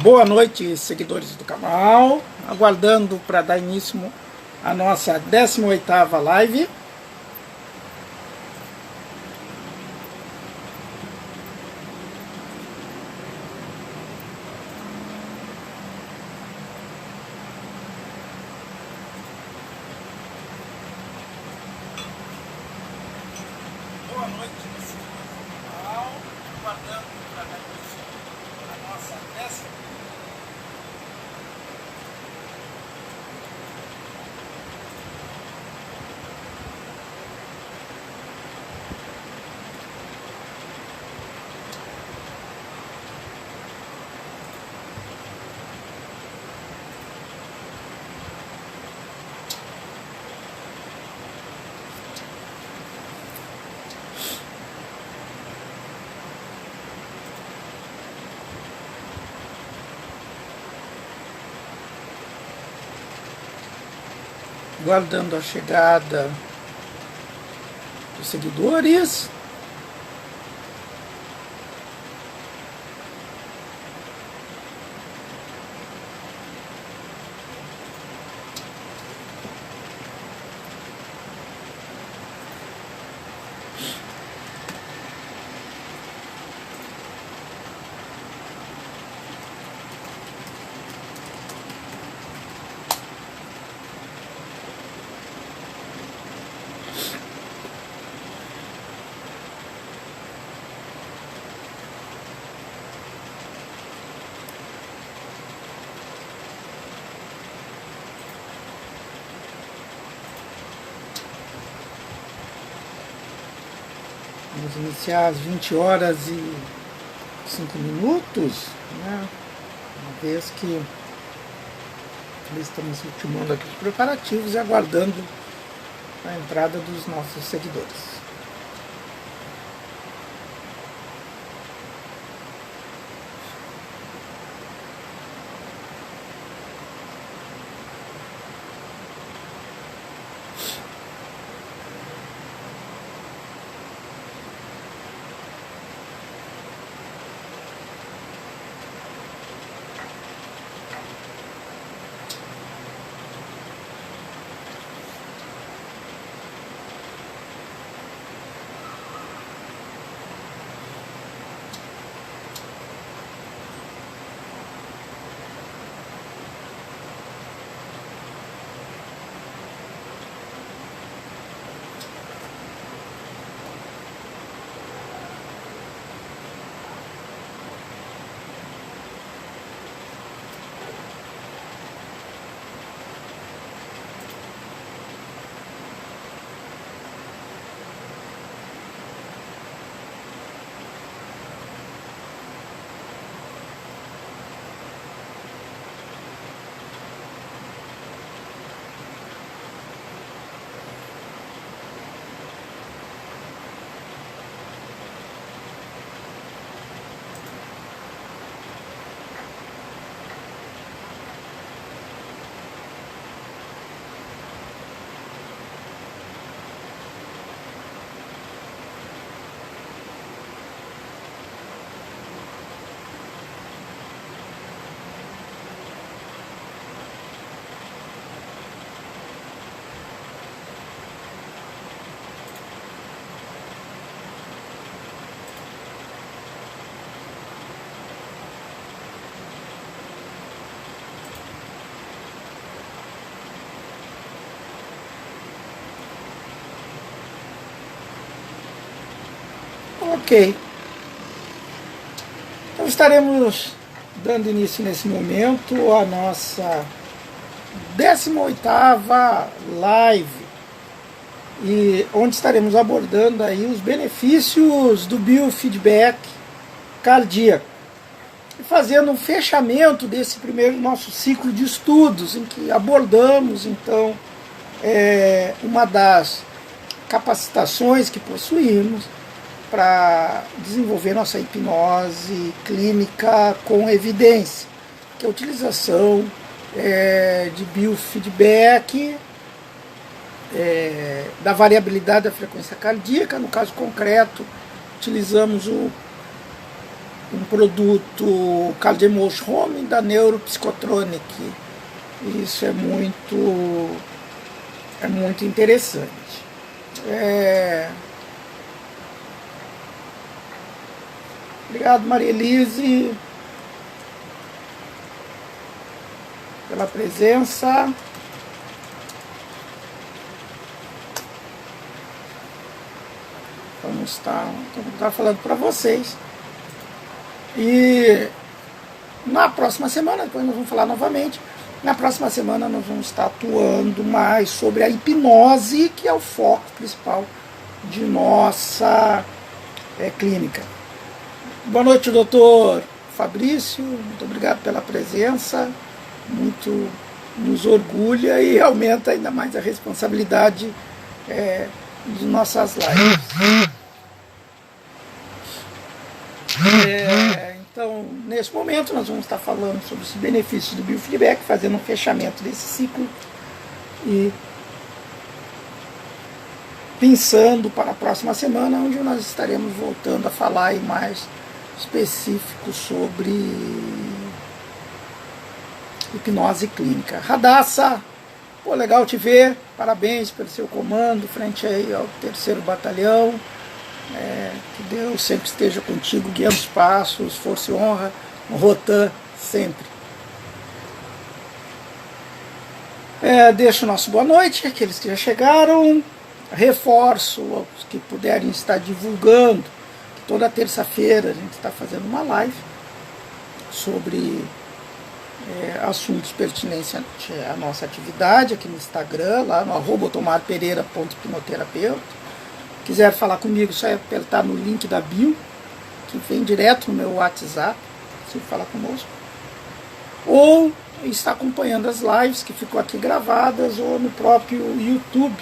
Boa noite, seguidores do canal. Aguardando para dar início à nossa 18ª live. Boa noite, seguidores do canal. Aguardando para dar início à nossa 18ª. Guardando a chegada dos seguidores. Vamos iniciar às 20 horas e 5 minutos, né? Uma vez que estamos ultimando aqui os preparativos e aguardando a entrada dos nossos seguidores. Ok. Então estaremos dando início nesse momento à nossa 18ª live, e onde estaremos abordando aí os benefícios do biofeedback cardíaco e fazendo um fechamento desse primeiro nosso ciclo de estudos, em que abordamos então uma das capacitações que possuímos para desenvolver nossa hipnose clínica com evidência, que é a utilização de biofeedback, da variabilidade da frequência cardíaca. No caso concreto, utilizamos um produto Card Emotion Home da Neuropsychotronic. Isso é muito interessante. Obrigado, Maria Elise, pela presença. Vamos estar falando para vocês. E na próxima semana, depois nós vamos falar novamente, na próxima semana nós vamos estar atuando mais sobre a hipnose, que é o foco principal de nossa clínica. Boa noite, doutor Fabrício, muito obrigado pela presença, muito nos orgulha e aumenta ainda mais a responsabilidade de nossas lives. Então, nesse momento, nós vamos estar falando sobre os benefícios do biofeedback, fazendo um fechamento desse ciclo e pensando para a próxima semana, onde nós estaremos voltando a falar aí mais específico sobre hipnose clínica. Radassa, pô, legal te ver, parabéns pelo seu comando, frente aí ao 3º Batalhão. Que Deus sempre esteja contigo, guiando os passos, força e honra, no Rotan sempre. Deixo o nosso boa noite, aqueles que já chegaram. Reforço aos que puderem estar divulgando que toda terça-feira a gente está fazendo uma live sobre assuntos pertinentes à nossa atividade aqui no Instagram, lá no @otomarpereira.hipnoterapeuta. Quiser falar comigo, só apertar no link da bio, que vem direto no meu WhatsApp, se falar conosco. Ou está acompanhando as lives que ficam aqui gravadas, ou no próprio YouTube,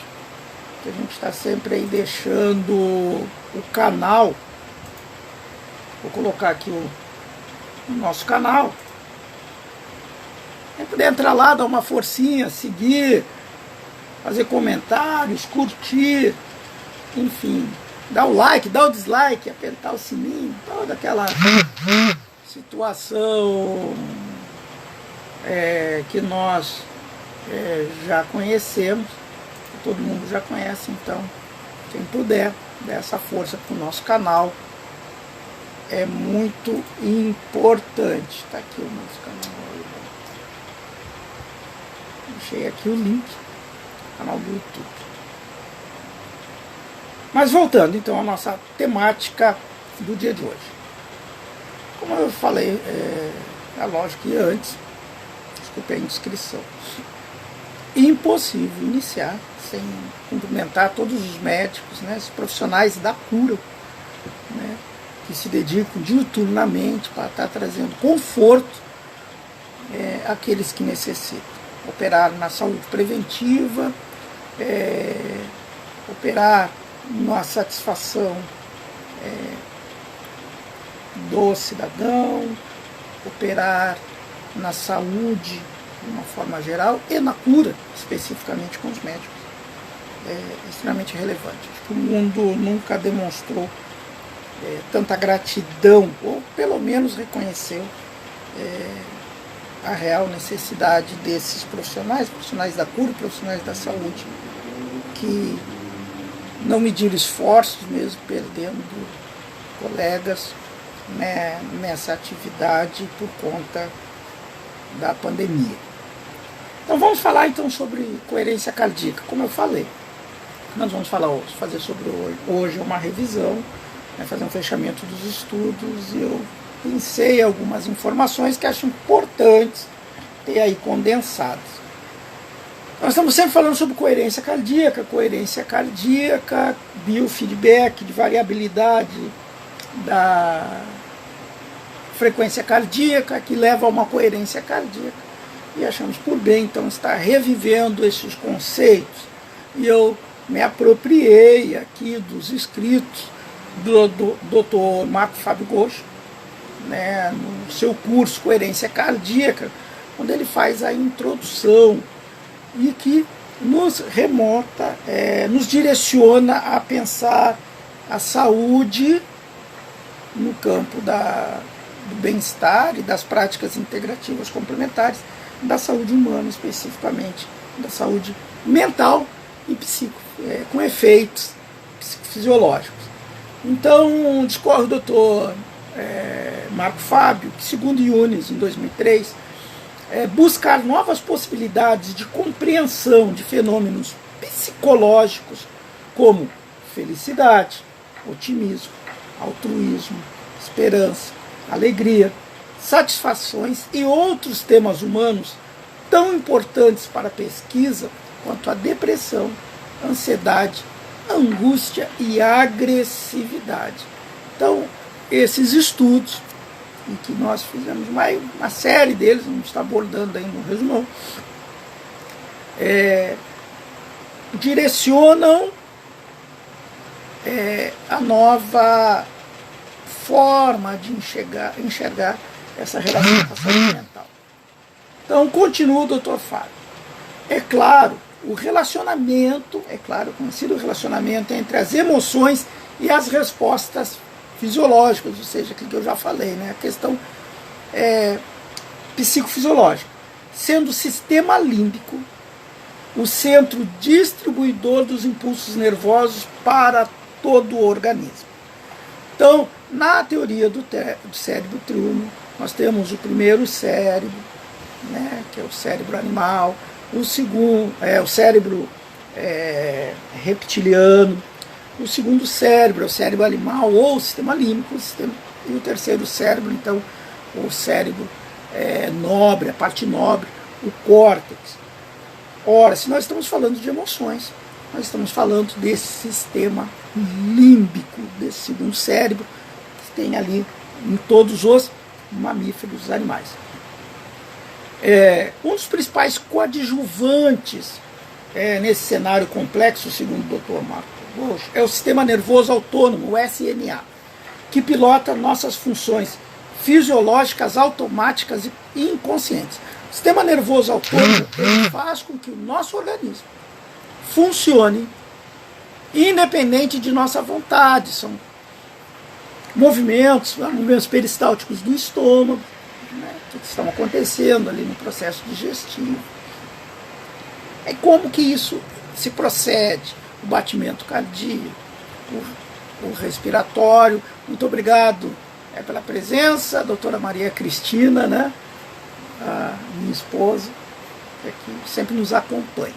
que a gente está sempre aí deixando o canal. Vou colocar aqui o nosso canal. Quem puder entrar lá, dar uma forcinha, seguir, fazer comentários, curtir, enfim, dar o like, dar o dislike, apertar o sininho, toda aquela situação que nós já conhecemos, que todo mundo já conhece. Então, quem puder dar essa força para o nosso canal é muito importante. Está aqui o nosso canal. Deixei aqui o link, canal do YouTube. Mas voltando então à nossa temática do dia de hoje. Como eu falei, lógico que antes, desculpe a indiscrição, impossível iniciar sem cumprimentar todos os médicos, né, os profissionais da cura, né, que se dedicam diuturnamente para estar trazendo conforto àqueles que necessitam. Operar na saúde preventiva, operar na satisfação do cidadão, operar na saúde de uma forma geral e na cura, especificamente com os médicos. É extremamente relevante. Acho que o mundo nunca demonstrou tanta gratidão, ou pelo menos reconheceu a real necessidade desses profissionais da cura, profissionais da saúde, que não mediram esforços, mesmo perdendo colegas, né, nessa atividade por conta da pandemia. Então vamos falar então sobre coerência cardíaca. Como eu falei, nós vamos fazer sobre hoje uma revisão, né, fazer um fechamento dos estudos, e eu pensei algumas informações que acho importantes ter aí condensadas. Nós estamos sempre falando sobre coerência cardíaca, biofeedback, de variabilidade da frequência cardíaca, que leva a uma coerência cardíaca. E achamos por bem, então, estar revivendo esses conceitos. E eu me apropriei aqui dos escritos do Dr. Marco Fábio Ghosh, né, no seu curso Coerência Cardíaca, onde ele faz a introdução e que nos nos direciona a pensar a saúde no campo da do bem-estar e das práticas integrativas complementares da saúde humana, especificamente da saúde mental e com efeitos psicofisiológicos. Então, discorre o doutor Marco Fábio, que, segundo Yunes, em 2003, buscar novas possibilidades de compreensão de fenômenos psicológicos como felicidade, otimismo, altruísmo, esperança, alegria, satisfações e outros temas humanos tão importantes para a pesquisa quanto a depressão, ansiedade, angústia e agressividade. Então, esses estudos, em que nós fizemos uma série deles, vamos estar abordando aí no resumão, direcionam a nova forma de enxergar essa relação com a saúde mental. Então, continua o doutor Fábio. É claro, conhecido o relacionamento entre as emoções e as respostas fisiológicas, ou seja, aquilo que eu já falei, né? A questão psicofisiológica, sendo o sistema límbico o centro distribuidor dos impulsos nervosos para todo o organismo. Então, na teoria do cérebro trino, nós temos o primeiro cérebro, né, que é o cérebro animal, o segundo é o cérebro reptiliano, o segundo cérebro é o cérebro animal ou o sistema límbico, e o terceiro cérebro, então, o cérebro nobre, a parte nobre, o córtex. Ora, se nós estamos falando de emoções, nós estamos falando desse sistema límbico, desse segundo cérebro, que tem ali em todos os mamíferos, os animais. Um dos principais coadjuvantes nesse cenário complexo, segundo o Dr. Marco Rocha, é o sistema nervoso autônomo, o SNA, que pilota nossas funções fisiológicas, automáticas e inconscientes. O sistema nervoso autônomo faz com que o nosso organismo funcione independente de nossa vontade. São movimentos peristálticos do estômago, né, que estão acontecendo ali no processo digestivo. Como que isso se procede? O batimento cardíaco, o respiratório. Muito obrigado pela presença, a doutora Maria Cristina, né, a minha esposa, que sempre nos acompanha.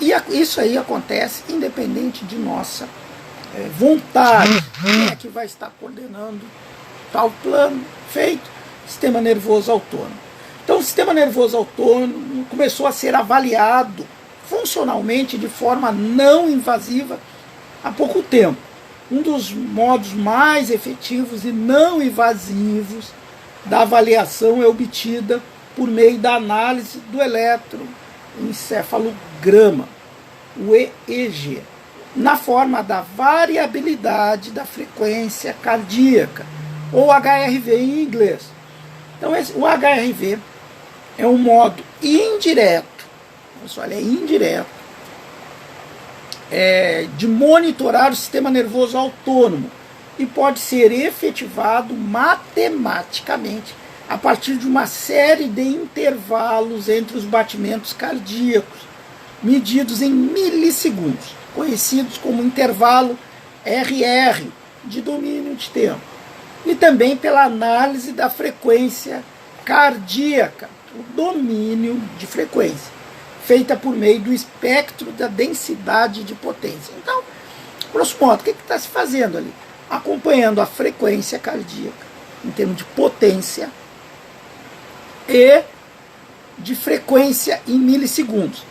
E isso aí acontece independente de nossa vontade. Quem é que vai estar coordenando tal plano feito? Sistema nervoso autônomo. Então, o sistema nervoso autônomo começou a ser avaliado funcionalmente de forma não invasiva há pouco tempo. Um dos modos mais efetivos e não invasivos da avaliação é obtida por meio da análise do eletroencefalograma, o EEG, na forma da variabilidade da frequência cardíaca, ou HRV em inglês. Então, o HRV é um modo indireto, olha, é indireto, de monitorar o sistema nervoso autônomo e pode ser efetivado matematicamente a partir de uma série de intervalos entre os batimentos cardíacos, medidos em milissegundos, conhecidos como intervalo RR, de domínio de tempo, e também pela análise da frequência cardíaca, o domínio de frequência, feita por meio do espectro da densidade de potência. Então, grosso modo, o que está se fazendo ali? Acompanhando a frequência cardíaca, em termos de potência, e de frequência em milissegundos.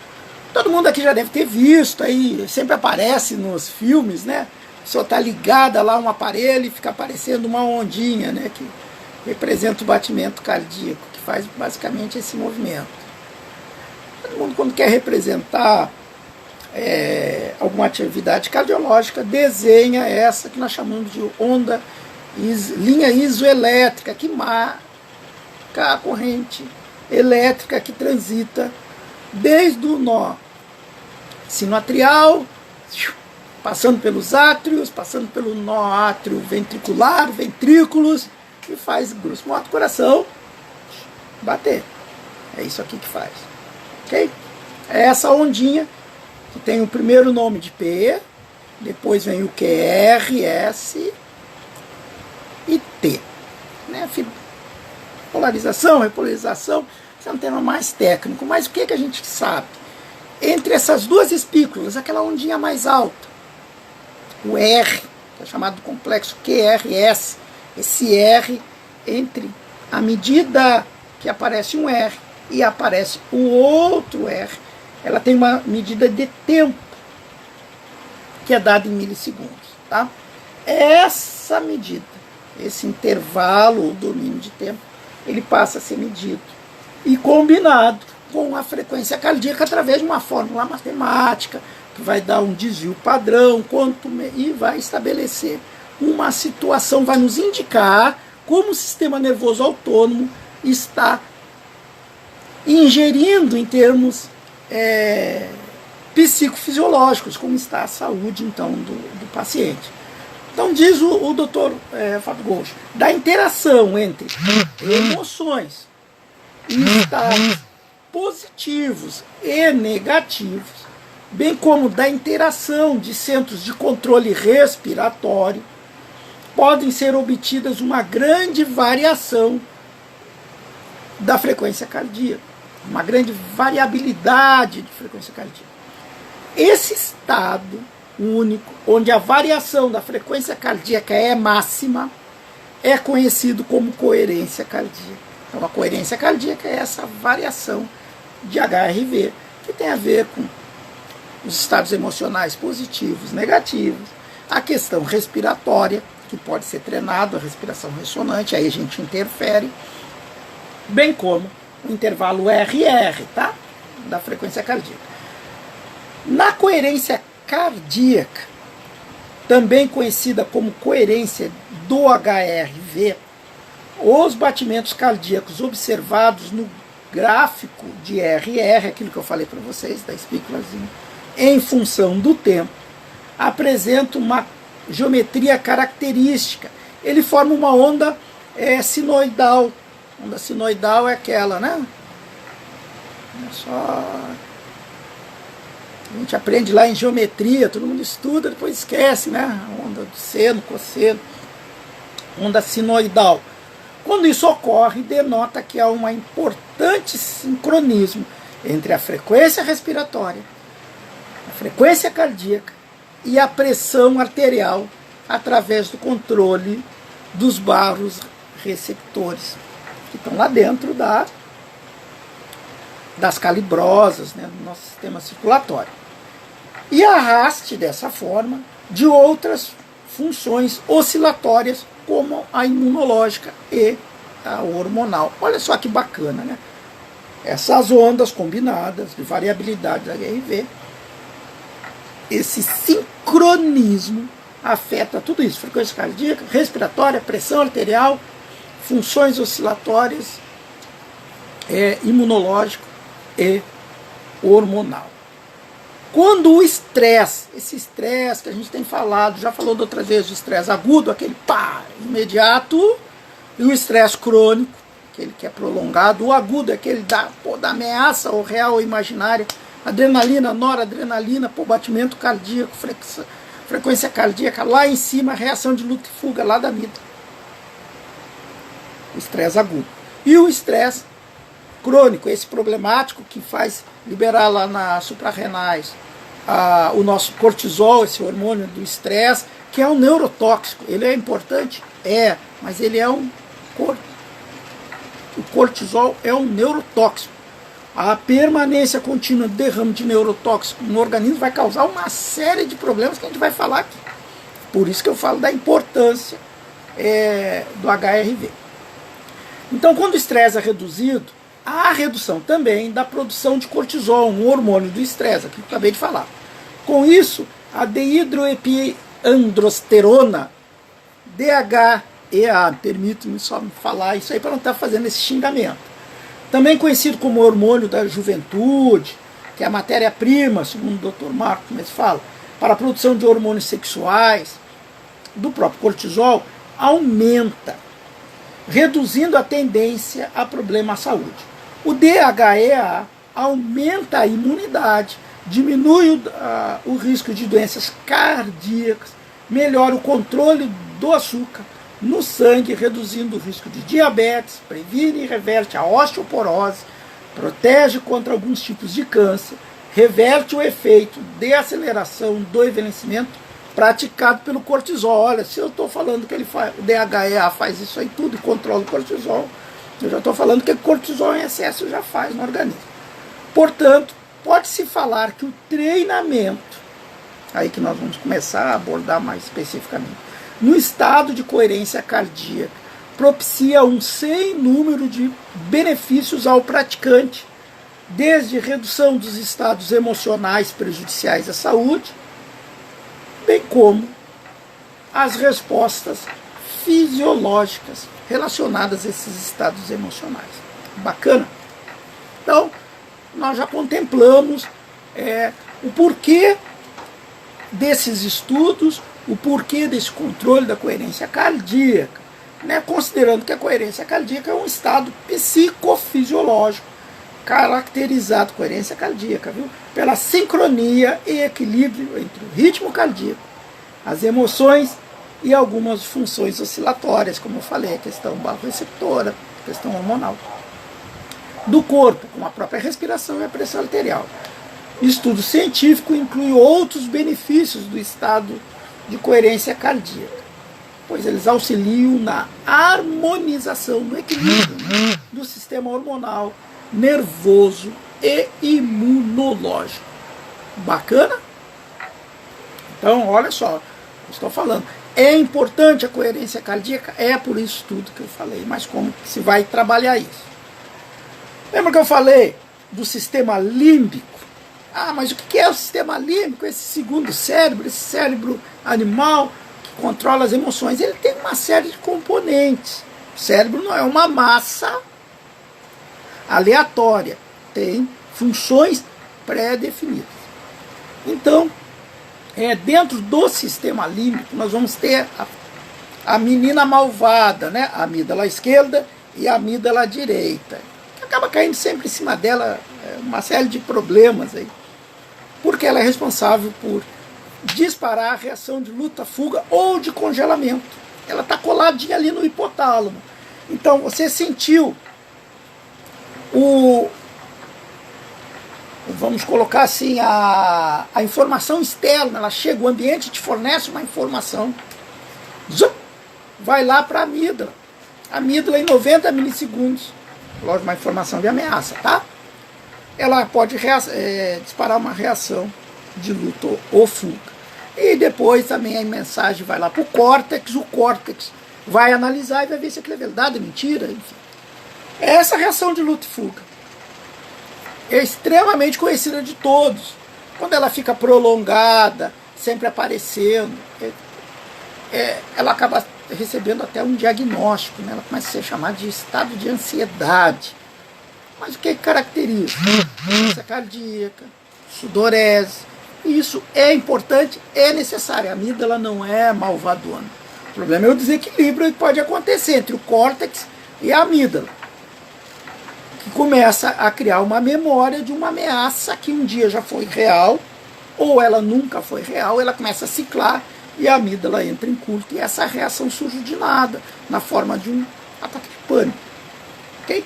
Todo mundo aqui já deve ter visto, aí sempre aparece nos filmes, né? O senhor está ligada lá a um aparelho e fica aparecendo uma ondinha, né? Que representa o batimento cardíaco, que faz basicamente esse movimento. Todo mundo, quando quer representar alguma atividade cardiológica, desenha essa que nós chamamos de linha isoelétrica, que marca a corrente elétrica que transita desde o nó sinoatrial passando pelos átrios, passando pelo nó átrio ventricular, ventrículos, e faz, grosso modo, o coração bater. É isso aqui que faz. Ok? É essa ondinha que tem o primeiro nome de P, depois vem o QR, S e T. Né? Polarização, repolarização, esse é um tema mais técnico, mas o que a gente sabe? Entre essas duas espículas, aquela ondinha mais alta, o R, que é chamado complexo QRS, esse R, entre a medida que aparece um R e aparece o outro R, ela tem uma medida de tempo, que é dada em milissegundos. Tá? Essa medida, esse intervalo ou domínio de tempo, ele passa a ser medido e combinado com a frequência cardíaca através de uma fórmula matemática, que vai dar um desvio padrão, e vai estabelecer uma situação, vai nos indicar como o sistema nervoso autônomo está ingerindo em termos psicofisiológicos, como está a saúde, então, do paciente. Então, diz o Dr. Fábio Goucho, da interação entre emoções e estados positivos e negativos, bem como da interação de centros de controle respiratório, podem ser obtidas uma grande variação da frequência cardíaca, uma grande variabilidade de frequência cardíaca. Esse estado único, onde a variação da frequência cardíaca é máxima, é conhecido como coerência cardíaca. Então, a coerência cardíaca é essa variação de HRV, que tem a ver com os estados emocionais positivos, negativos, a questão respiratória, que pode ser treinado, a respiração ressonante, aí a gente interfere, bem como o intervalo RR, tá? Da frequência cardíaca. Na coerência cardíaca, também conhecida como coerência do HRV, os batimentos cardíacos observados no gráfico de RR, aquilo que eu falei para vocês, da espículazinha, em função do tempo, apresentam uma geometria característica. Ele forma uma onda sinoidal. Onda sinoidal é aquela, né? É só... A gente aprende lá em geometria, todo mundo estuda, depois esquece, né? A onda do seno, cosseno, onda sinoidal. Quando isso ocorre, denota que há um importante sincronismo entre a frequência respiratória, a frequência cardíaca e a pressão arterial através do controle dos vasos receptores, que estão lá dentro das calibrosas, né, do nosso sistema circulatório. E arraste dessa forma de outras funções oscilatórias, como a imunológica e a hormonal. Olha só que bacana, né? Essas ondas combinadas de variabilidade da HRV, esse sincronismo afeta tudo isso: frequência cardíaca, respiratória, pressão arterial, funções oscilatórias, imunológico e hormonal. Quando o estresse, esse estresse que a gente tem falado, já falou de outras vezes, o estresse agudo, aquele imediato, e o estresse crônico, aquele que é prolongado, o agudo é aquele da ameaça, ou real ou imaginária, adrenalina, noradrenalina, batimento cardíaco, frequência cardíaca lá em cima, reação de luta e fuga lá da vida. O estresse agudo. E o estresse crônico, esse problemático que faz liberar lá nas suprarrenais o nosso cortisol, esse hormônio do estresse, que é um neurotóxico. Ele é importante? É, mas ele é o cortisol é um neurotóxico. A permanência contínua de derrame de neurotóxico no organismo vai causar uma série de problemas que a gente vai falar aqui. Por isso que eu falo da importância do HRV. Então, quando o estresse é reduzido, há a redução também da produção de cortisol, um hormônio do estresse, aqui que eu acabei de falar. Com isso, a dehidroepiandrosterona, DHEA, permito-me só falar isso aí para não estar fazendo esse xingamento. Também conhecido como hormônio da juventude, que é a matéria-prima, segundo o Dr. Marco Mendes fala, para a produção de hormônios sexuais, do próprio cortisol, aumenta, reduzindo a tendência a problema à saúde. O DHEA aumenta a imunidade, diminui o risco de doenças cardíacas, melhora o controle do açúcar no sangue, reduzindo o risco de diabetes, previne e reverte a osteoporose, protege contra alguns tipos de câncer, reverte o efeito de aceleração do envelhecimento praticado pelo cortisol. Olha, se eu estou falando que o DHEA faz isso aí tudo e controla o cortisol, eu já estou falando que o cortisol em excesso já faz no organismo. Portanto, pode-se falar que o treinamento, aí que nós vamos começar a abordar mais especificamente, no estado de coerência cardíaca, propicia um sem número de benefícios ao praticante, desde redução dos estados emocionais prejudiciais à saúde, bem como as respostas fisiológicas relacionadas a esses estados emocionais. Bacana? Então, nós já contemplamos o porquê desses estudos, o porquê desse controle da coerência cardíaca, né? Considerando que a coerência cardíaca é um estado psicofisiológico, caracterizado, coerência cardíaca, viu? Pela sincronia e equilíbrio entre o ritmo cardíaco, as emoções e algumas funções oscilatórias, como eu falei, a questão barro-receptora, a questão hormonal do corpo, como a própria respiração e a pressão arterial. Estudo científico inclui outros benefícios do estado de coerência cardíaca, pois eles auxiliam na harmonização, no equilíbrio, né, do sistema hormonal, nervoso e imunológico. Bacana? Então, olha só, estou falando. É importante a coerência cardíaca? É por isso tudo que eu falei, mas como que se vai trabalhar isso? Lembra que eu falei do sistema límbico? Ah, mas o que é o sistema límbico? Esse segundo cérebro, esse cérebro animal que controla as emoções. Ele tem uma série de componentes. O cérebro não é uma massa aleatória, tem funções pré-definidas. Então, dentro do sistema límbico, nós vamos ter a menina malvada, né? A amígdala esquerda e a amígdala direita. Acaba caindo sempre em cima dela uma série de problemas aí, porque ela é responsável por disparar a reação de luta, fuga ou de congelamento. Ela está coladinha ali no hipotálamo. Então, você sentiu vamos colocar assim, a informação externa, ela chega, o ambiente te fornece uma informação, vai lá para a amígdala. A amígdala em 90 milissegundos, lógico, uma informação de ameaça, tá? Ela pode disparar uma reação de luta ou fuga. E depois também a mensagem vai lá para o córtex vai analisar e vai ver se aquilo é verdade, mentira, enfim. Essa reação de luta e fuga é extremamente conhecida de todos. Quando ela fica prolongada, sempre aparecendo, ela acaba recebendo até um diagnóstico, né? Ela começa a ser chamada de estado de ansiedade. Mas o que caracteriza? Doença cardíaca, sudorese. Isso é importante, é necessário. A amígdala não é malvadona. O problema é o desequilíbrio que pode acontecer entre o córtex e a amígdala, que começa a criar uma memória de uma ameaça que um dia já foi real, ou ela nunca foi real, ela começa a ciclar e a amígdala entra em curto, e essa reação surge de nada, na forma de um ataque de pânico. Ok?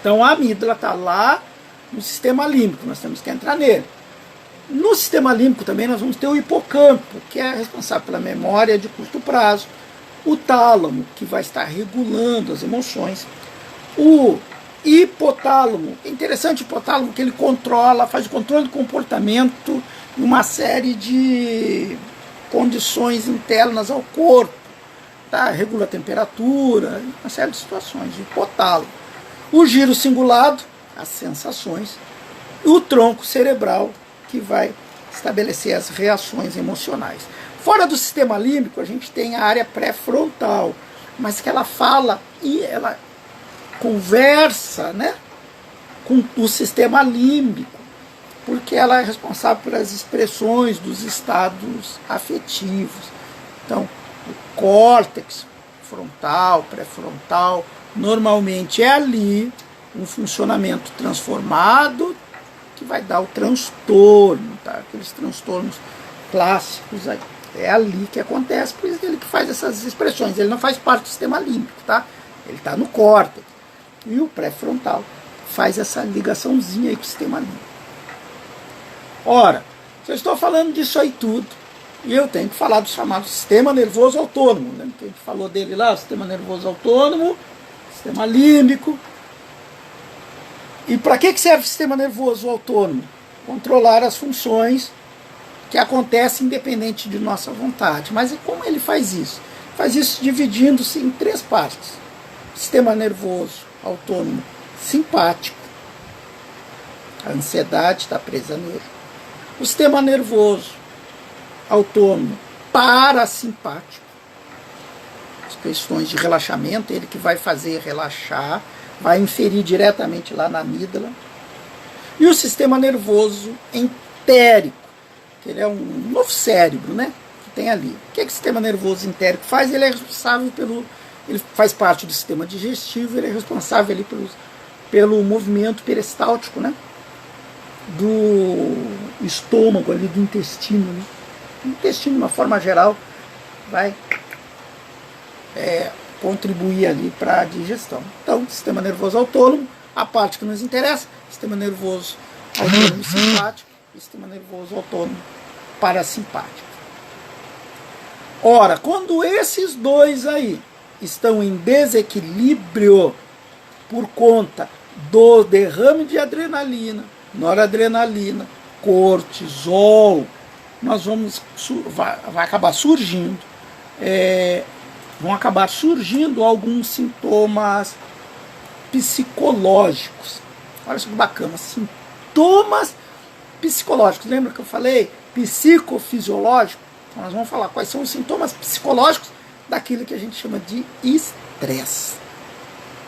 Então a amígdala está lá no sistema límbico, nós temos que entrar nele. No sistema límbico também nós vamos ter o hipocampo, que é responsável pela memória de curto prazo, o tálamo, que vai estar regulando as emoções, o hipotálamo. É interessante o hipotálamo que ele controla, faz o controle do comportamento e uma série de condições internas ao corpo, tá? Regula a temperatura, uma série de situações, o hipotálamo. O giro cingulado, as sensações, e o tronco cerebral, que vai estabelecer as reações emocionais. Fora do sistema límbico, a gente tem a área pré-frontal, mas que ela fala e ela conversa, né, com o sistema límbico. porque ela é responsável pelas expressões dos estados afetivos. Então, o córtex frontal, pré-frontal, normalmente é ali um funcionamento transformado que vai dar o transtorno, tá? Aqueles transtornos clássicos aí. É ali que acontece, por isso ele que faz essas expressões. Ele não faz parte do sistema límbico, tá? Ele está no córtex. E o pré-frontal faz essa ligaçãozinha aí com o sistema límbico. Ora, se eu estou falando disso aí tudo, e eu tenho que falar do chamado sistema nervoso autônomo, né? Que a gente falou dele lá, o sistema nervoso autônomo, sistema límbico. E para que serve o sistema nervoso autônomo? Controlar as funções que acontecem independente de nossa vontade. Mas e como ele faz isso? Faz isso dividindo-se em 3 partes. Sistema nervoso autônomo simpático, a ansiedade está presa nele. O sistema nervoso autônomo parasimpático, as questões de relaxamento, ele que vai fazer relaxar, vai inferir diretamente lá na amígdala. E o sistema nervoso entérico, que ele é um novo cérebro, né, que tem ali. O que o sistema nervoso entérico faz? Ele é responsável ele faz parte do sistema digestivo, ele é responsável ali pelo movimento peristáltico, né, do estômago ali, do intestino, né? O intestino, de uma forma geral, vai contribuir ali para a digestão. Então, sistema nervoso autônomo, a parte que nos interessa, sistema nervoso autônomo simpático e sistema nervoso autônomo parasimpático. Ora, quando esses dois aí estão em desequilíbrio por conta do derrame de adrenalina, noradrenalina, cortisol, vai acabar surgindo, vão acabar surgindo alguns sintomas psicológicos. Olha só que bacana, sintomas psicológicos. Lembra que eu falei psicofisiológico? Então nós vamos falar quais são os sintomas psicológicos daquilo que a gente chama de estresse.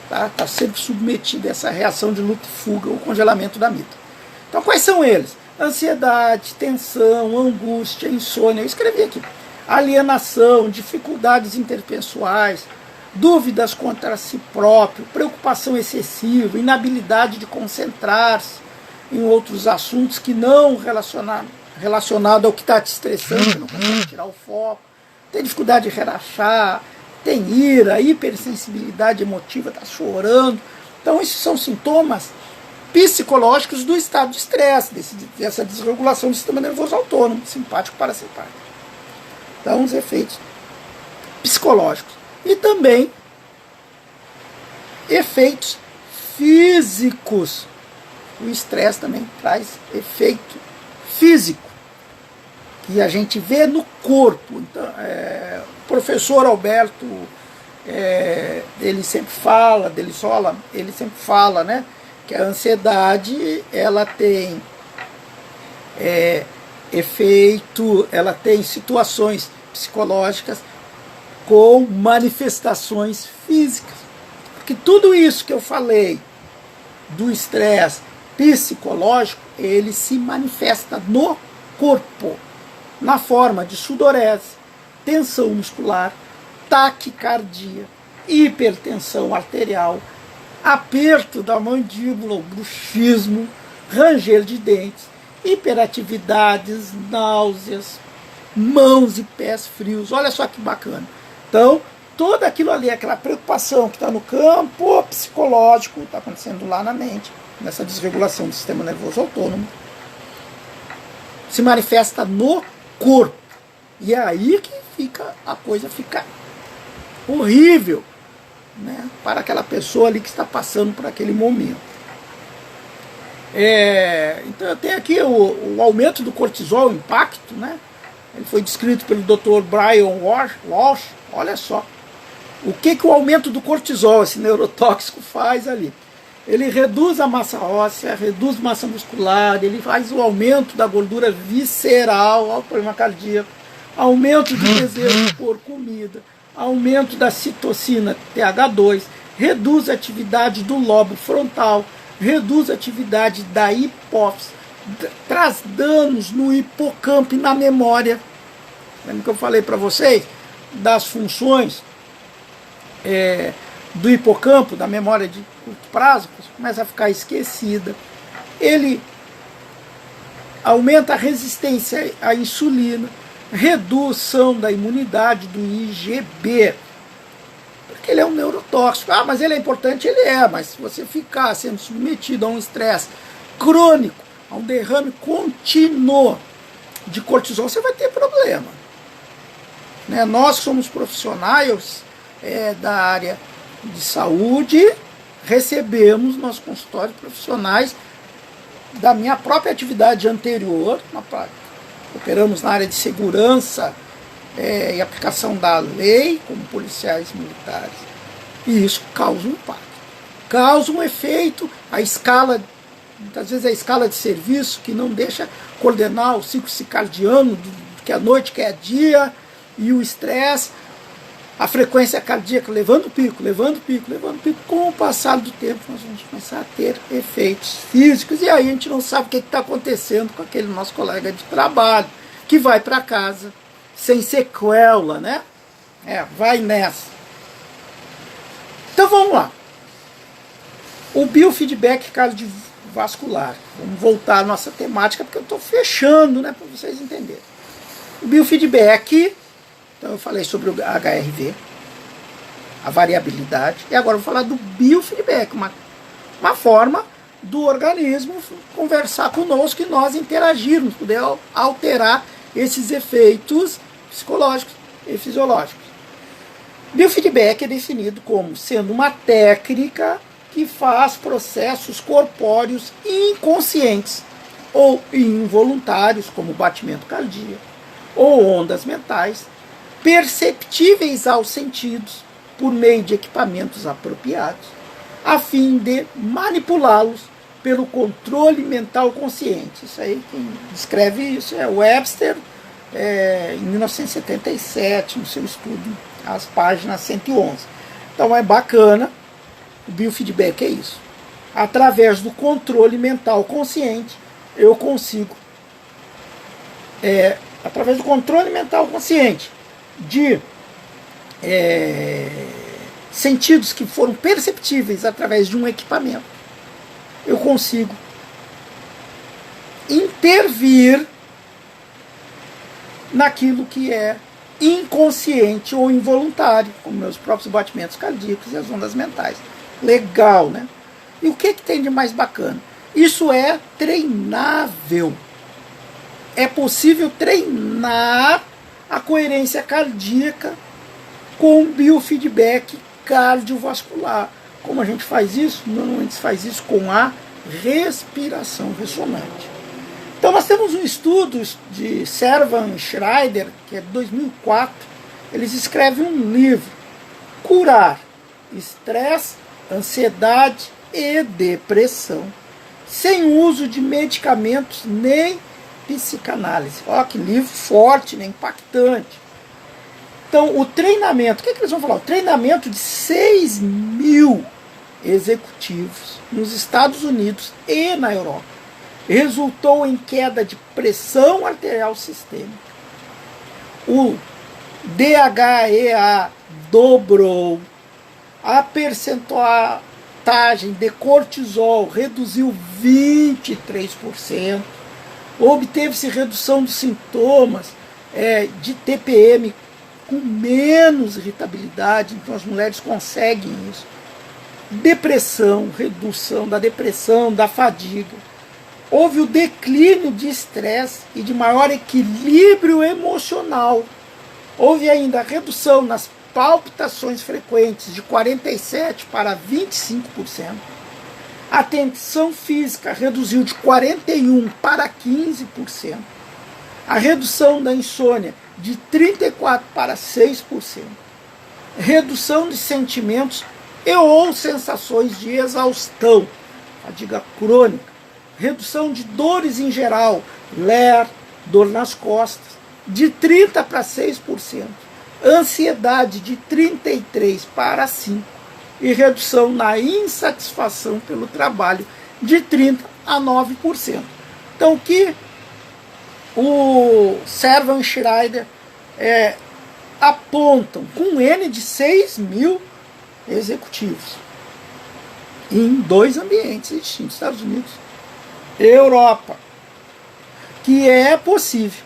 Tá sempre submetido a essa reação de luta e fuga, ou congelamento da amígdala. Então quais são eles? Ansiedade, tensão, angústia, insônia, eu escrevi aqui. Alienação, dificuldades interpessoais, dúvidas contra si próprio, preocupação excessiva, inabilidade de concentrar-se em outros assuntos que não relacionado ao que está te estressando, não consegue tirar o foco, tem dificuldade de relaxar, tem ira, hipersensibilidade emotiva, está chorando. Então esses são sintomas psicológicos do estado de estresse, dessa desregulação do sistema nervoso autônomo, simpático e parasimpático. Então, os efeitos psicológicos. E também efeitos físicos. O estresse também traz efeito físico, que a gente vê no corpo. Então, o professor Alberto, ele sempre fala, né, que a ansiedade, ela tem ela tem situações psicológicas com manifestações físicas. Porque tudo isso que eu falei do estresse psicológico, ele se manifesta no corpo, na forma de sudorese, tensão muscular, taquicardia, hipertensão arterial, aperto da mandíbula, bruxismo, ranger de dentes, hiperatividades, náuseas, mãos e pés frios. Olha só que bacana. Então, tudo aquilo ali, aquela preocupação que está no campo psicológico, está acontecendo lá na mente, nessa desregulação do sistema nervoso autônomo, se manifesta no corpo. E é aí que a coisa fica horrível, né, para aquela pessoa ali que está passando por aquele momento. Então eu tenho aqui o aumento do cortisol, o impacto, né? Ele foi descrito pelo Dr. Brian Walsh. Olha só o que o aumento do cortisol, esse neurotóxico, faz ali. Ele reduz a massa óssea, reduz massa muscular, ele faz o aumento da gordura visceral, ao problema cardíaco, aumento do desejo por comida, aumento da citocina TH2, reduz a atividade do lobo frontal, reduz a atividade da hipófise, traz danos no hipocampo e na memória. Lembra que eu falei para vocês das funções do hipocampo, da memória de curto prazo? Começa a ficar esquecida. Ele aumenta a resistência à insulina, redução da imunidade do IgB, porque ele é um neurotóxico. Ah, mas ele é importante, ele é, mas se você ficar sendo submetido a um estresse crônico, a um derrame contínuo de cortisol, você vai ter problema. Né? Nós somos profissionais da área de saúde, recebemos nos consultórios profissionais da minha própria atividade anterior, operamos na área de segurança e aplicação da lei, como policiais militares, e isso causa um impacto, causa um efeito, a escala, muitas vezes a escala de serviço que não deixa coordenar o ciclo circadiano, que é noite, que é dia, e o estresse, a frequência cardíaca levando pico, levando pico, levando pico. Com o passar do tempo, nós vamos começar a ter efeitos físicos, e aí a gente não sabe o que está acontecendo com aquele nosso colega de trabalho, que vai para casa sem sequela, né? Vai nessa. Então vamos lá. O biofeedback cardiovascular. Vamos voltar à nossa temática, porque eu estou fechando, né, para vocês entenderem. O biofeedback, então eu falei sobre o HRV, a variabilidade, e agora eu vou falar do biofeedback, uma forma do organismo conversar conosco e nós interagirmos, poder alterar esses efeitos psicológicos e fisiológicos. Biofeedback é definido como sendo uma técnica que faz processos corpóreos inconscientes ou involuntários, como batimento cardíaco ou ondas mentais, perceptíveis aos sentidos por meio de equipamentos apropriados, a fim de manipulá-los pelo controle mental consciente. Isso aí, quem descreve isso é Webster, em 1977, no seu estudo, as páginas 111. Então é bacana, o biofeedback é isso. Através do controle mental consciente, eu consigo, através do controle mental consciente, de sentidos que foram perceptíveis através de um equipamento, eu consigo intervir naquilo que é inconsciente ou involuntário, como meus próprios batimentos cardíacos e as ondas mentais. Legal, né? E o que tem de mais bacana? Isso é treinável. É possível treinar a coerência cardíaca com biofeedback cardiovascular. Como a gente faz isso? Normalmente se faz isso com a respiração ressonante. Então nós temos um estudo de Servan e Schreider, que é de 2004. Eles escrevem um livro, Curar Estresse, Ansiedade e Depressão, sem uso de medicamentos nem psicanálise. Olha que livro forte, né? Impactante. Então, o treinamento, o que eles vão falar? O treinamento de 6.000 executivos nos Estados Unidos e na Europa resultou em queda de pressão arterial sistêmica. O DHEA dobrou, a percentagem de cortisol reduziu 23%, obteve-se redução dos sintomas de TPM com menos irritabilidade, então as mulheres conseguem isso. Depressão, redução da depressão, da fadiga. Houve o declínio de estresse e de maior equilíbrio emocional. Houve ainda a redução nas palpitações frequentes de 47% para 25%. A tensão física reduziu de 41% para 15%. A redução da insônia de 34% para 6%. Redução de sentimentos e ou sensações de exaustão, fadiga crônica. Redução de dores em geral, ler, dor nas costas, de 30% para 6%. Ansiedade de 33% para 5%. E redução na insatisfação pelo trabalho de 30% a 9%. Então, o que o Servan Schreiber apontam com um N de 6.000 executivos em 2 ambientes distintos, Estados Unidos e Europa, que é possível,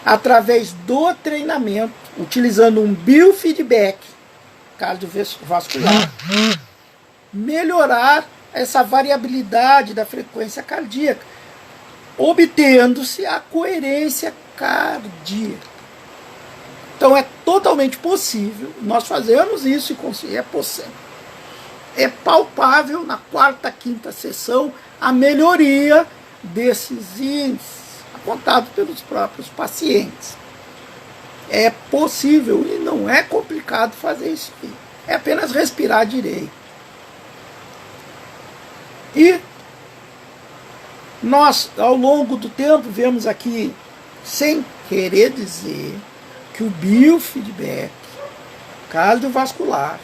através do treinamento, utilizando um biofeedback cardiovascular, melhorar essa variabilidade da frequência cardíaca, obtendo-se a coerência cardíaca. Então é totalmente possível, nós fazemos isso e é possível. É palpável na 4ª, 5ª sessão a melhoria desses índices, apontado pelos próprios pacientes. É possível e não é complicado fazer isso aí. É apenas respirar direito. E nós, ao longo do tempo, vemos aqui, sem querer dizer, que o biofeedback cardiovascular,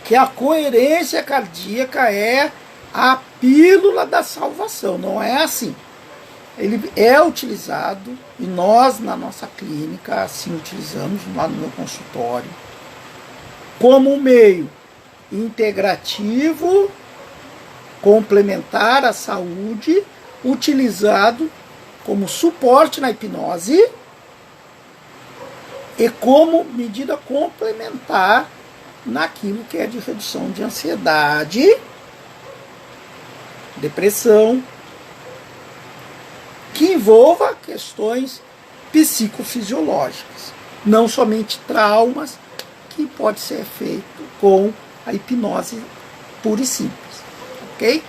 que a coerência cardíaca é a pílula da salvação. Não é assim. Ele é utilizado, e nós, na nossa clínica, assim utilizamos, lá no meu consultório, como um meio integrativo, complementar à saúde, utilizado como suporte na hipnose e como medida complementar naquilo que é de redução de ansiedade, depressão, que envolva questões psicofisiológicas, não somente traumas, que pode ser feito com a hipnose pura e simples, ok?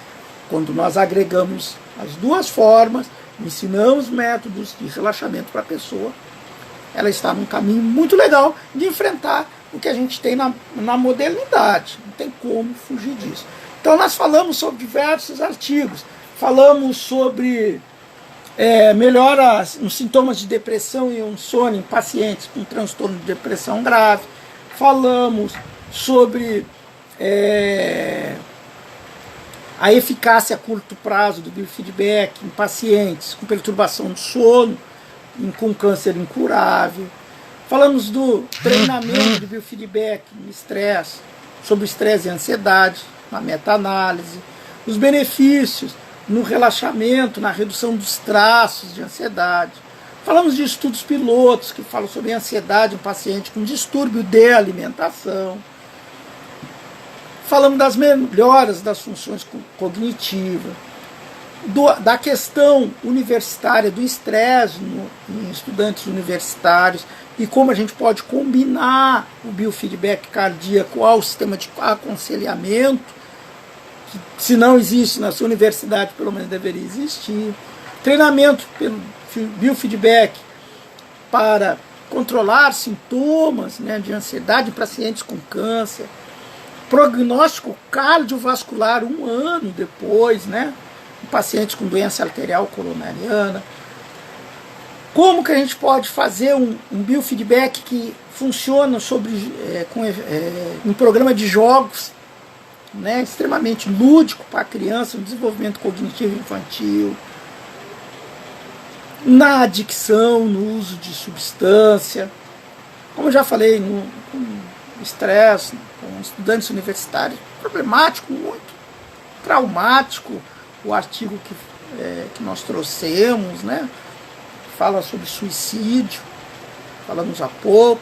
Quando nós agregamos as duas formas, ensinamos métodos de relaxamento para a pessoa, ela está num caminho muito legal de enfrentar o que a gente tem na modernidade. Não tem como fugir disso. Então nós falamos sobre diversos artigos. Falamos sobre melhora nos sintomas de depressão e insônia em pacientes com transtorno de depressão grave. Falamos sobre a eficácia a curto prazo do biofeedback em pacientes com perturbação do sono, com câncer incurável. Falamos do treinamento de biofeedback em estresse, sobre estresse e ansiedade, na meta-análise, os benefícios no relaxamento, na redução dos traços de ansiedade. Falamos de estudos pilotos que falam sobre ansiedade em paciente com distúrbio de alimentação. Falamos das melhoras das funções cognitivas, da questão universitária, do estresse em estudantes universitários e como a gente pode combinar o biofeedback cardíaco ao sistema de aconselhamento, que se não existe na sua universidade, pelo menos deveria existir. Treinamento pelo biofeedback para controlar sintomas, né, de ansiedade em pacientes com câncer. Prognóstico cardiovascular 1 ano depois, né, em pacientes com doença arterial coronariana. Como que a gente pode fazer um biofeedback que funciona um programa de jogos, né, extremamente lúdico para a criança, no desenvolvimento cognitivo infantil, na adicção, no uso de substância, como eu já falei, no estresse, com estudantes universitários, problemático, muito traumático, o artigo que nós trouxemos, né, fala sobre suicídio, falamos há pouco,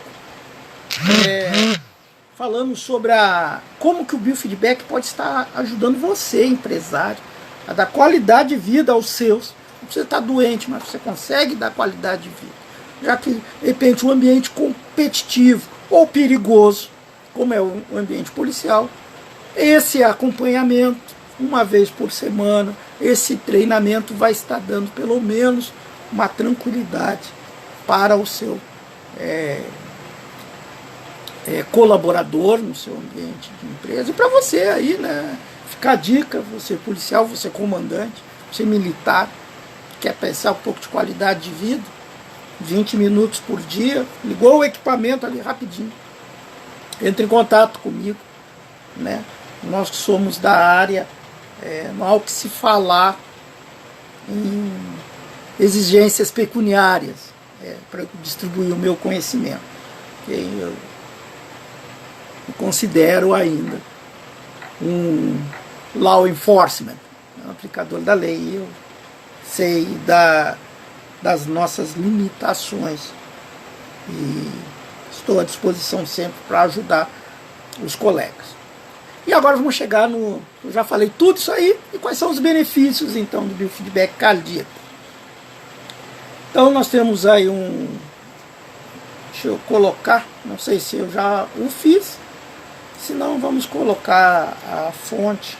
falamos sobre como que o biofeedback pode estar ajudando você, empresário, a dar qualidade de vida aos seus. Não precisa estar doente, mas você consegue dar qualidade de vida. Já que, de repente, um ambiente competitivo ou perigoso, como é o ambiente policial, esse acompanhamento, uma vez por semana, esse treinamento vai estar dando pelo menos uma tranquilidade para o seu colaborador no seu ambiente de empresa e para você aí, né? Fica a dica, você policial, você comandante, você militar, quer pensar um pouco de qualidade de vida, 20 minutos por dia, ligou o equipamento ali rapidinho, entre em contato comigo, né? Nós que somos da área, não há o que se falar em exigências pecuniárias para distribuir o meu conhecimento. Eu me considero ainda um law enforcement, um aplicador da lei. Eu sei das nossas limitações e estou à disposição sempre para ajudar os colegas. E agora vamos chegar no... Eu já falei tudo isso aí, e quais são os benefícios então do biofeedback cardíaco. Então nós temos aí deixa eu colocar, não sei se eu já o fiz, se não vamos colocar a fonte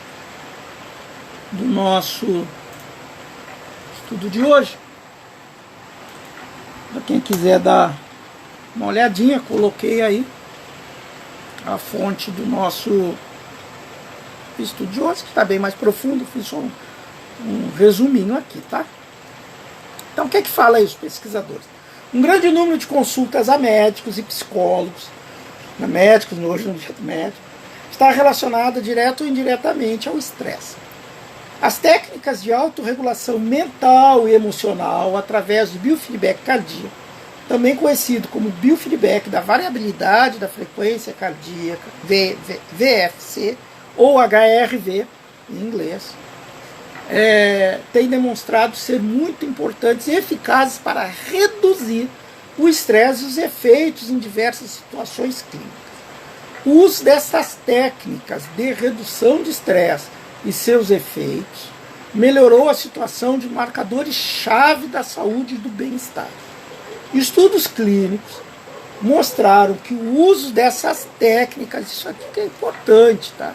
do nosso estudo de hoje. Para quem quiser dar uma olhadinha, coloquei aí a fonte do nosso estudo de hoje, que está bem mais profundo, fiz só um resuminho aqui, tá? Então, o que é que fala aí os pesquisadores? Um grande número de consultas a médicos e psicólogos, médicos, hoje no dia do médico, está relacionada direto ou indiretamente ao estresse. As técnicas de autorregulação mental e emocional através do biofeedback cardíaco, também conhecido como biofeedback da variabilidade da frequência cardíaca, VFC, ou HRV, em inglês, tem demonstrado ser muito importantes e eficazes para reduzir o estresse e os efeitos em diversas situações clínicas. O uso dessas técnicas de redução de estresse e seus efeitos melhorou a situação de marcadores-chave da saúde e do bem-estar. Estudos clínicos mostraram que o uso dessas técnicas, isso aqui que é importante, tá?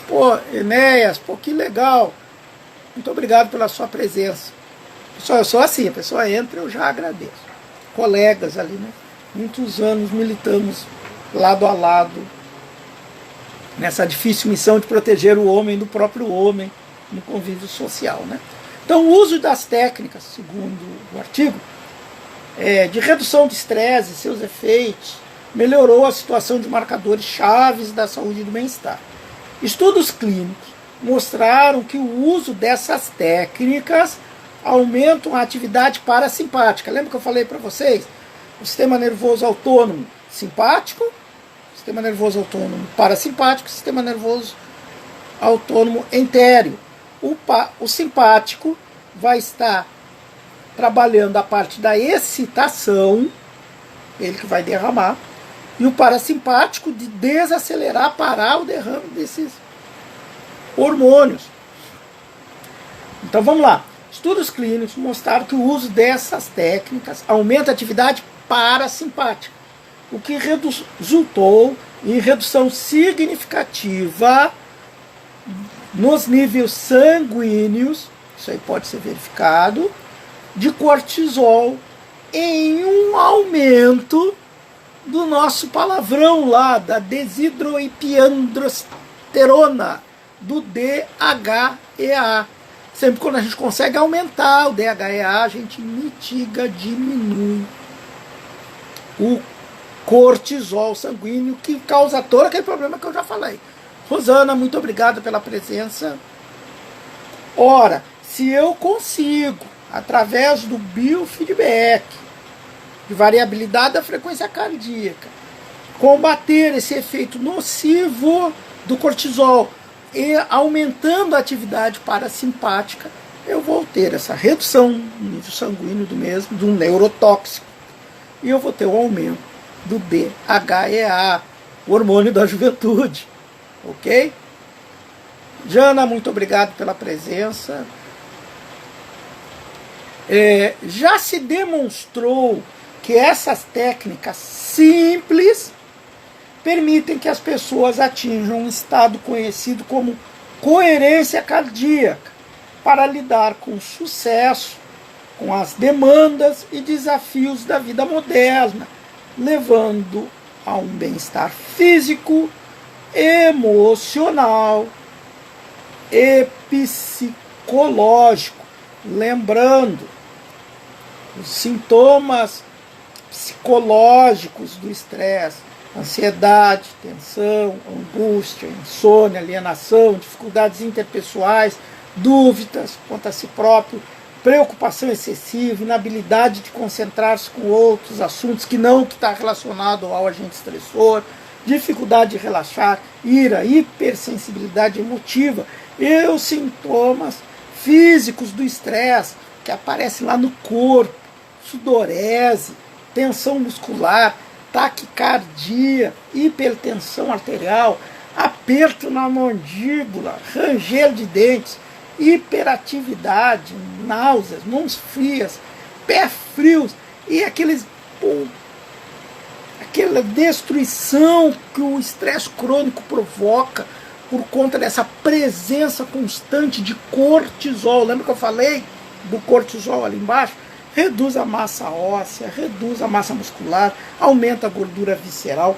Pô, Enéas, pô, que legal. Muito obrigado pela sua presença. Pessoal, eu sou assim, a pessoa entra, eu já agradeço. Colegas ali, né? Muitos anos militamos lado a lado nessa difícil missão de proteger o homem do próprio homem no convívio social, né? Então, o uso das técnicas, segundo o artigo, de redução de estresse e seus efeitos, melhorou a situação de marcadores chaves da saúde e do bem-estar. Estudos clínicos mostraram que o uso dessas técnicas aumentam a atividade parasimpática. Lembra que eu falei para vocês? O sistema nervoso autônomo simpático, sistema nervoso autônomo parasimpático, sistema nervoso autônomo entéreo. O simpático vai estar trabalhando a parte da excitação, ele que vai derramar, e o parasimpático de desacelerar, parar o derrame desses hormônios. Então vamos lá. Estudos clínicos mostraram que o uso dessas técnicas aumenta a atividade parasimpática, o que resultou em redução significativa nos níveis sanguíneos, isso aí pode ser verificado, de cortisol, em um aumento do nosso palavrão lá, da desidroepiandrosterona, do DHEA. Sempre quando a gente consegue aumentar o DHEA, a gente mitiga, diminui o cortisol sanguíneo, que causa todo aquele problema que eu já falei. Rosana, muito obrigado pela presença. Ora, se eu consigo, através do biofeedback, de variabilidade da frequência cardíaca, combater esse efeito nocivo do cortisol e aumentando a atividade parasimpática, eu vou ter essa redução no nível sanguíneo do mesmo, do neurotóxico, e eu vou ter o aumento do DHEA, o hormônio da juventude, ok? Jana, muito obrigado pela presença. Já se demonstrou que essas técnicas simples permitem que as pessoas atinjam um estado conhecido como coerência cardíaca para lidar com sucesso com as demandas e desafios da vida moderna, levando a um bem-estar físico, emocional e psicológico. Lembrando, os sintomas psicológicos do estresse, ansiedade, tensão, angústia, insônia, alienação, dificuldades interpessoais, dúvidas quanto a si próprio, preocupação excessiva, inabilidade de concentrar-se com outros assuntos que não que está relacionado ao agente estressor, dificuldade de relaxar, ira, hipersensibilidade emotiva e os sintomas físicos do estresse que aparecem lá no corpo, sudorese, tensão muscular, taquicardia, hipertensão arterial, aperto na mandíbula, ranger de dentes, hiperatividade, náuseas, mãos frias, pés frios e aquela destruição que o estresse crônico provoca por conta dessa presença constante de cortisol. Lembra que eu falei do cortisol ali embaixo? Reduz a massa óssea, reduz a massa muscular, aumenta a gordura visceral,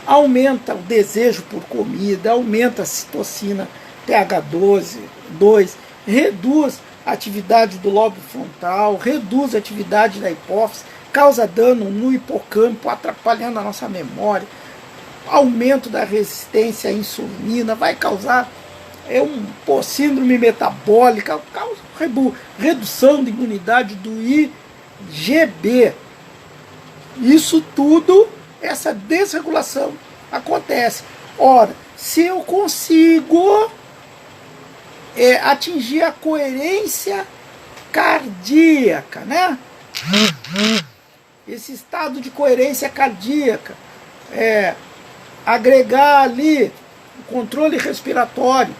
aumenta o desejo por comida, aumenta a citocina TH12, reduz a atividade do lobo frontal, reduz a atividade da hipófise, causa dano no hipocampo, atrapalhando a nossa memória, aumento da resistência à insulina, vai causar síndrome metabólica, causa redução de imunidade do IgB. Isso tudo, essa desregulação acontece. Ora, se eu consigo atingir a coerência cardíaca, né? Esse estado de coerência cardíaca, agregar ali o controle respiratório,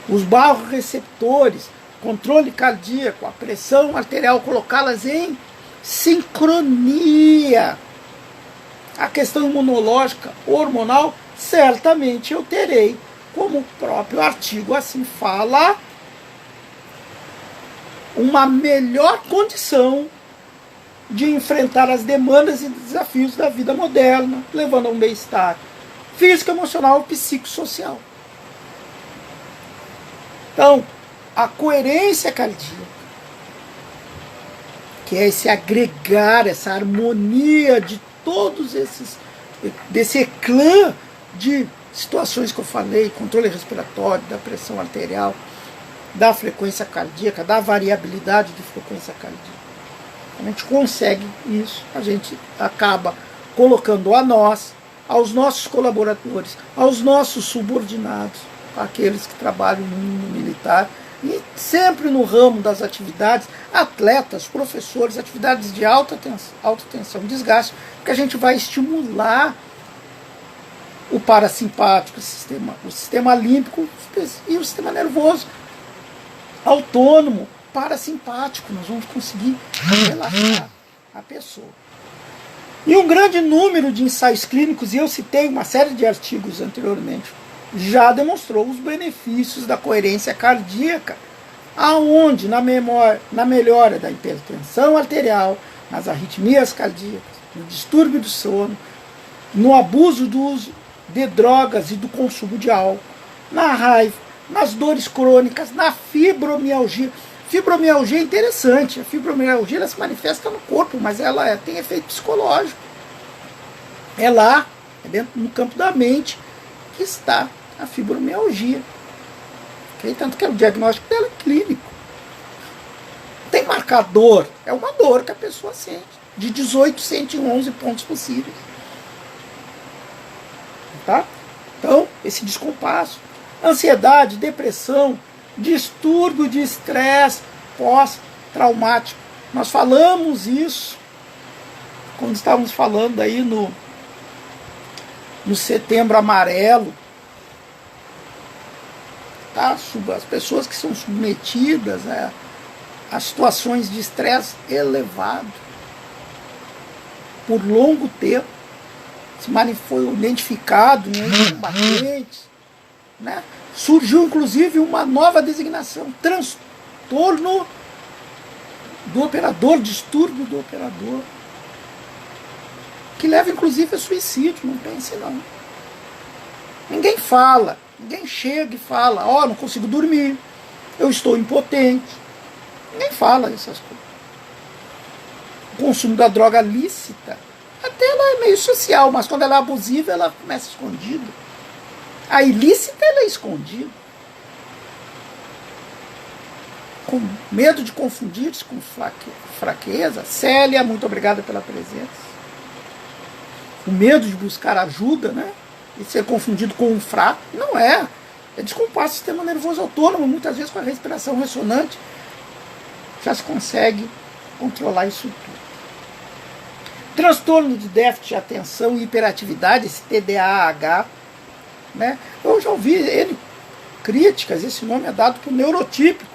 os barroreceptores, controle cardíaco, a pressão arterial, colocá-las em sincronia, a questão imunológica, hormonal, certamente eu terei, como o próprio artigo assim fala, uma melhor condição de enfrentar as demandas e desafios da vida moderna, levando a um bem-estar físico, emocional e psicossocial. Então, a coerência cardíaca, que é esse agregar, essa harmonia de todos desse clã de situações que eu falei, controle respiratório, da pressão arterial, da frequência cardíaca, da variabilidade de frequência cardíaca. A gente consegue isso, a gente acaba colocando a nós, aos nossos colaboradores, aos nossos subordinados, aqueles que trabalham no mundo militar, e sempre no ramo das atividades, atletas, professores, atividades de alta tensão, desgaste, porque a gente vai estimular o parasimpático, o sistema límbico e o sistema nervoso autônomo, parasimpático. Nós vamos conseguir relaxar a pessoa. E um grande número de ensaios clínicos, e eu citei uma série de artigos anteriormente, já demonstrou os benefícios da coerência cardíaca, aonde na melhora da hipertensão arterial, nas arritmias cardíacas, no distúrbio do sono, no abuso do uso de drogas e do consumo de álcool, na raiva, nas dores crônicas, na fibromialgia. Fibromialgia é interessante, a fibromialgia ela se manifesta no corpo, mas ela tem efeito psicológico. É lá, dentro no campo da mente, que está a fibromialgia. Okay? Tanto que o diagnóstico dela é clínico. Tem marcador, é uma dor que a pessoa sente, de 18 a 111 pontos possíveis. Tá? Então, esse descompasso, ansiedade, depressão, distúrbio de estresse pós-traumático. Nós falamos isso quando estávamos falando aí no Setembro Amarelo. Tá? As pessoas que são submetidas a situações de estresse elevado por longo tempo, foi identificado em combatentes, né? Surgiu inclusive uma nova designação, transtorno do operador, distúrbio do operador, que leva inclusive a suicídio, não pense não. Ninguém fala, ninguém chega e fala, não consigo dormir, eu estou impotente. Ninguém fala essas coisas. O consumo da droga lícita, até ela é meio social, mas quando ela é abusiva, ela começa escondida. A ilícita ela é escondida. Com medo de confundir-se com fraqueza. Célia, muito obrigada pela presença. O medo de buscar ajuda, né? E ser confundido com um fraco. Não é. É descompasso do sistema nervoso autônomo. Muitas vezes com a respiração ressonante já se consegue controlar isso tudo. Transtorno de déficit de atenção e hiperatividade, esse TDAH, né? Eu já ouvi críticas, esse nome é dado para o neurotípico.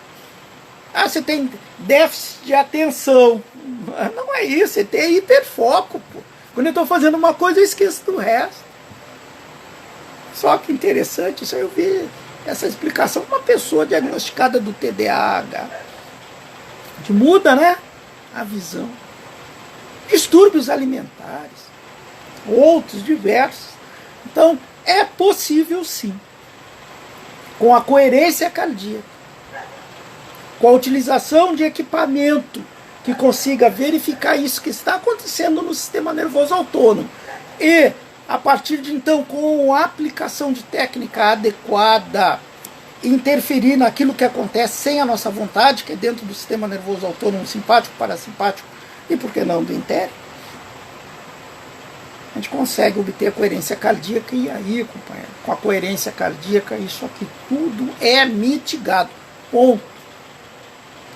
Ah, você tem déficit de atenção. Não é isso, você tem hiperfoco. Pô. Quando eu estou fazendo uma coisa, eu esqueço do resto. Só que interessante, isso aí eu vi essa explicação. Uma pessoa diagnosticada do TDAH, que muda, né, a visão. Distúrbios alimentares, outros diversos. Então, é possível sim, com a coerência cardíaca, com a utilização de equipamento que consiga verificar isso que está acontecendo no sistema nervoso autônomo e, a partir de então, com a aplicação de técnica adequada, interferir naquilo que acontece sem a nossa vontade, que é dentro do sistema nervoso autônomo simpático, parasimpático e, por que não, do entérico, a gente consegue obter a coerência cardíaca e aí, companheiro, com a coerência cardíaca, isso aqui tudo é mitigado. Ponto.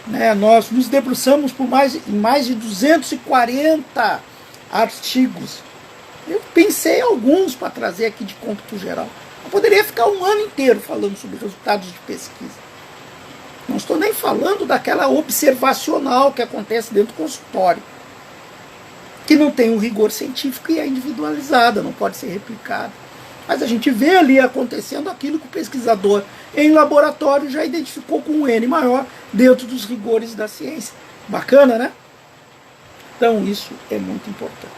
Né, nós nos debruçamos por mais de 240 artigos. Eu pensei em alguns para trazer aqui de cômputo geral. Eu poderia ficar um ano inteiro falando sobre resultados de pesquisa. Não estou nem falando daquela observacional que acontece dentro do consultório, que não tem um rigor científico e é individualizada, não pode ser replicada. Mas a gente vê ali acontecendo aquilo que o pesquisador em laboratório já identificou com um N maior dentro dos rigores da ciência. Bacana, né? Então isso é muito importante.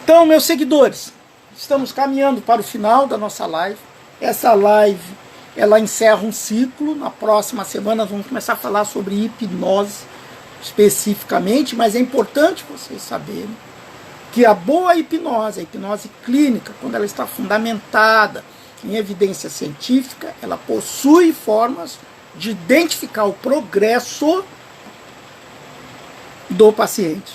Então, meus seguidores, estamos caminhando para o final da nossa live. Essa live, ela encerra um ciclo. Na próxima semana nós vamos começar a falar sobre hipnose especificamente, mas é importante vocês saberem que a boa hipnose, a hipnose clínica, quando ela está fundamentada em evidência científica, ela possui formas de identificar o progresso do paciente.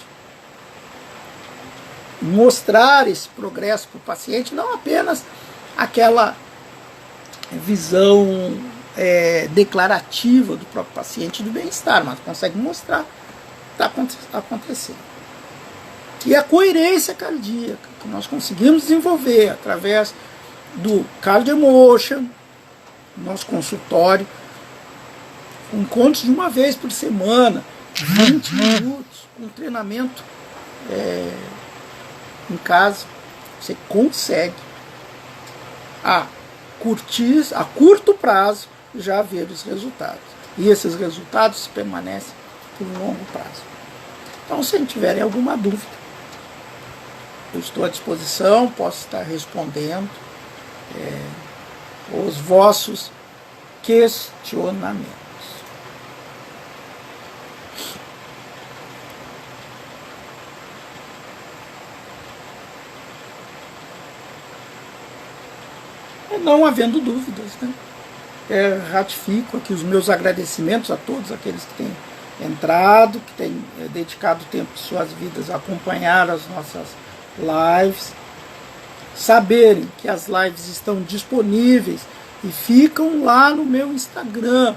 Mostrar esse progresso para o paciente, não apenas aquela visão declarativa do próprio paciente do bem-estar, mas consegue mostrar o que está acontecendo. E a coerência cardíaca, que nós conseguimos desenvolver através do Cardio Emotion, nosso consultório, encontros de uma vez por semana, 20 minutos, um treinamento em casa, você consegue a curto prazo já ver os resultados. E esses resultados permanecem por um longo prazo. Então, se tiverem alguma dúvida, eu estou à disposição, posso estar respondendo os vossos questionamentos. Não havendo dúvidas, né? Ratifico aqui os meus agradecimentos a todos aqueles que têm entrado, que têm dedicado tempo de suas vidas a acompanhar as nossas lives, saberem que as lives estão disponíveis e ficam lá no meu Instagram,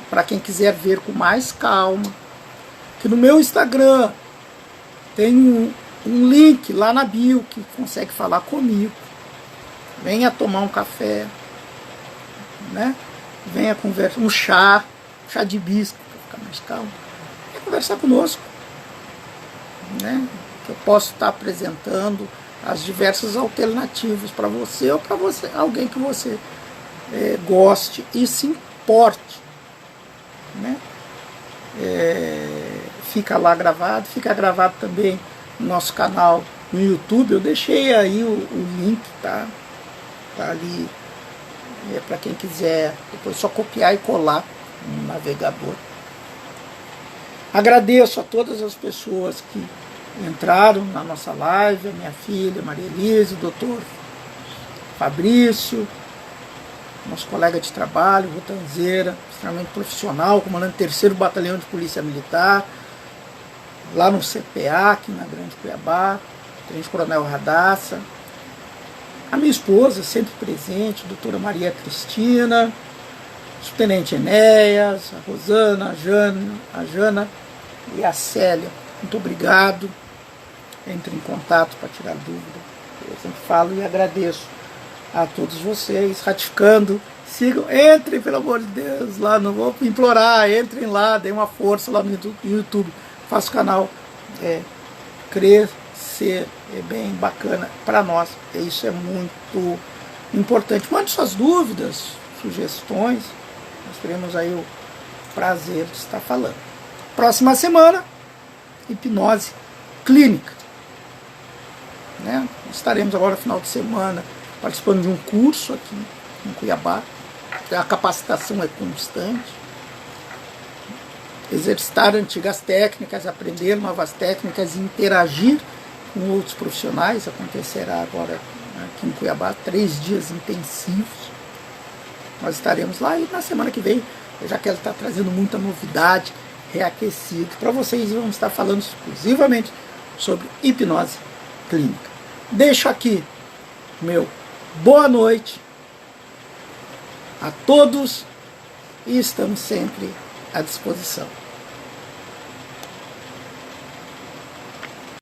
para quem quiser ver com mais calma, que no meu Instagram tem um link lá na bio que consegue falar comigo. Venha tomar um café, né? Venha conversar, um chá de hibisco, para ficar mais calmo. Venha conversar conosco, né? Que eu posso estar apresentando as diversas alternativas para você ou para você, alguém que você goste e se importe, né? Fica lá gravado, fica gravado também no nosso canal no YouTube. Eu deixei aí o link, tá ali, para quem quiser depois só copiar e colar no navegador. Agradeço a todas as pessoas que entraram na nossa live, a minha filha Maria Elise, o doutor Fabrício, nosso colega de trabalho, rotanzeira, extremamente profissional, comandante do 3º Batalhão de Polícia Militar, lá no CPA, aqui na Grande Cuiabá, Tenente Coronel Radassa, a minha esposa, sempre presente, a doutora Maria Cristina, o subtenente Enéas, a Rosana, a Jana e a Célia. Muito obrigado. Entre em contato para tirar dúvida. Eu sempre falo e agradeço a todos vocês, ratificando, sigam, entrem, pelo amor de Deus, lá, não vou implorar, entrem lá, deem uma força lá no YouTube, faça o canal crescer, é bem bacana para nós, e isso é muito importante. Mande suas dúvidas, sugestões, nós teremos aí o prazer de estar falando. Próxima semana, hipnose clínica, né? Estaremos agora no final de semana participando de um curso aqui em Cuiabá. A capacitação é constante. Exercitar antigas técnicas, aprender novas técnicas e interagir com outros profissionais. Acontecerá agora aqui em Cuiabá 3 dias intensivos. Nós estaremos lá e na semana que vem, já que ela está trazendo muita novidade, reaquecido para vocês, vamos estar falando exclusivamente sobre hipnose clínica. Deixo aqui meu boa noite a todos e estamos sempre à disposição.